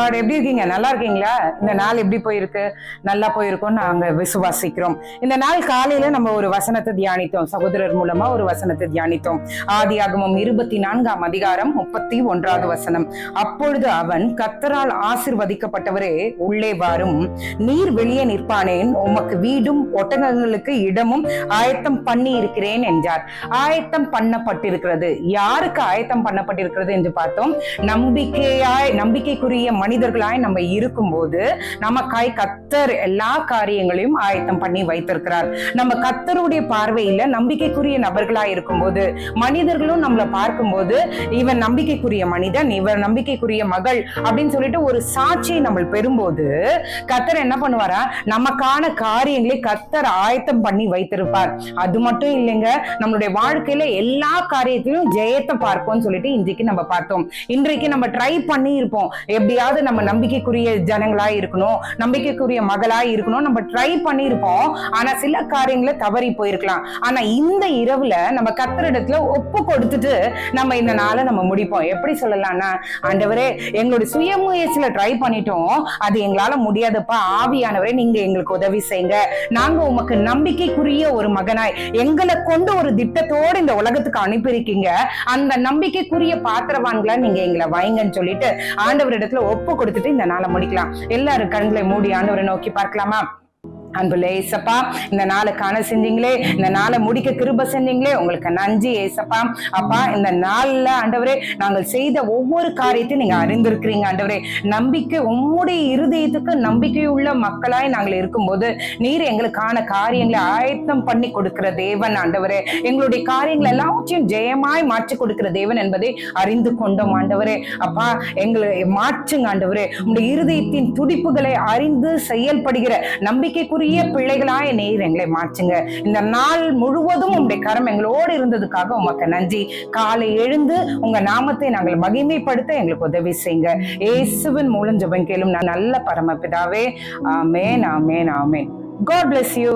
Lord. எப்படி இருக்கீங்க? நல்லா இருக்கீங்களா? இந்த நாள் எப்படி போயிருக்கு? நல்லா போயிருக்கோம்னு நாங்க விசுவாசிக்கிறோம். இந்த நாள் காலையில நம்ம ஒரு வசனத்தை தியானித்தோம், சகோதரர் மூலமா ஒரு வசனத்தை தியானித்தோம். ஆதியாகமம் 24ஆம் அதிகாரம் 31வது வசனம். அப்பொழுது அவன், கர்த்தரால் ஆசீர்வதிக்கப்பட்டவரே உள்ளே வாரும், நீர் வெளியே நிற்பானேன், உமக்கு வீடும் ஒட்டகங்களுக்கு இடமும் ஆயத்தம் பண்ணி இருக்கிறேன் என்றார். ஆயத்தம் பண்ணப்பட்டிருக்கிறது. யாருக்கு ஆயத்தம் பண்ணப்பட்டிருக்கிறது என்று பார்த்தோம். நம்பிக்கைக்குரிய மனிதர்களாய் நம்ம இருக்கும்போது நமக்காய் கர்த்தர் எல்லா காரியங்களையும் ஆயத்தம் பண்ணி வைத்திருக்கிறார். நம்ம கர்த்தருடைய பார்வையில நம்பிக்கைக்குரிய நபர்களாய் இருக்கும்போது மனிதர்களும் நம்மளை பார்க்கும்போது இவன் நம்பிக்கைக்குரிய மனிதன், இவர் நம்பிக்கைக்குரிய மகள் அப்படின்னு சொல்லிட்டு ஒரு சாட்சியை நம்ம பெறும்போது கர்த்தர் என்ன பண்ணுவாரா, நமக்கான காரியங்களை கர்த்தர் ஆயத்தம் பண்ணி வைத்திருப்பார். அது மட்டும் இல்லைங்க, நம்மளுடைய வாழ்க்கையில எல்லா காரியத்திலும் ஜெயத்தை பார்ப்போம்னு சொல்லிட்டு இன்றைக்கு நம்ம பார்த்தோம். இன்றைக்கு நம்ம ட்ரை பண்ணி இருப்போம், எப்படியாவது நம்ம நம்பிக்கைக்குரிய ஜனங்களாய் இருக்கணும், நம்பிக்கைக்குரிய மகளாய் இருக்கணும், நம்ம ட்ரை பண்ணி இருப்போம். ஆனா சில காரியங்களை தவறி போயிருக்கலாம். ஆனா இந்த இரவுல நம்ம கர்த்தரிடத்துல ஒப்பு கொடுத்துட்டு நம்ம இந்த நாளை நம்ம முடிப்போம். எப்படி சொல்லலாம்னா, ஆண்டவரே எங்களுடைய சுயமுயற்சியில ட்ரை பண்ணிட்டோம், அது எங்களால முடியாதுப்பா, ஆவியானவரே நீங்க எங்களுக்கு உதவி செய்யுங்க, நாங்க உமக்கு நம்பிக்கைக்குரிய ஒரு மகனாய் எங்களை கொண்டு ஒரு திட்டத்தோடு இந்த உலகத்துக்கு அனுப்பியிருக்கீங்க, அந்த நம்பிக்கைக்குரிய பாத்திரவான்களா நீங்க எங்களை வைங்கன்னு சொல்லிட்டு ஆண்டவரிடத்துல ஒப்பு கொடுத்துட்டு இந்த நாளை முடிக்கலாம். எல்லாரும் கண்களை மூடி ஆண்டவரை நோக்கி பார்க்கலாமா? அன்புள்ள ஏசப்பா, இந்த நாளை காண செஞ்சீங்களே, இந்த நாளை முடிக்க கிருபை செஞ்சீங்களே, உங்களுக்கு நன்றி ஏசப்பா. அப்பா, இந்த நாள்ல ஆண்டவரே நாங்கள் செய்த ஒவ்வொரு காரியத்தையும் நீங்க அறிந்திருக்கிறீங்க ஆண்டவரே. நம்பிக்கை, உம்முடைய இருதயத்துக்கு நம்பிக்கையுள்ள மக்களாய் நாங்கள் இருக்கும்போது நீர் எங்களுக்கான காரியங்களை ஆயத்தம் பண்ணி கொடுக்கிற தேவன் ஆண்டவரே. எங்களுடைய காரியங்கள் எல்லாவற்றையும் ஜெயமாய் மாற்றி கொடுக்கிற தேவன் என்பதை அறிந்து கொண்டோம் ஆண்டவரே. அப்பா, எங்களை மாற்றுங்க ஆண்டவரே. உங்களுடைய இருதயத்தின் துடிப்புகளை அறிந்து செயல்படுகிற நம்பிக்கைக்குரிய பிள்ளைகளாய் நீர் எங்களை மாற்றுங்க. இந்த நாள் முழுவதும் உங்களுடைய கரம் எங்களோடு இருந்ததுக்காக உமக்கு நன்றி. காலை எழுந்து உங்க நாமத்தை நாங்கள் மகிமைப்படுத்த எங்களுக்கு உதவி செய்யுங்க. இயேசுவின் மூலம் ஜெபம் கேளும் நல்ல பரமபிதாவே. ஆமென், ஆமென், ஆமென். God bless you.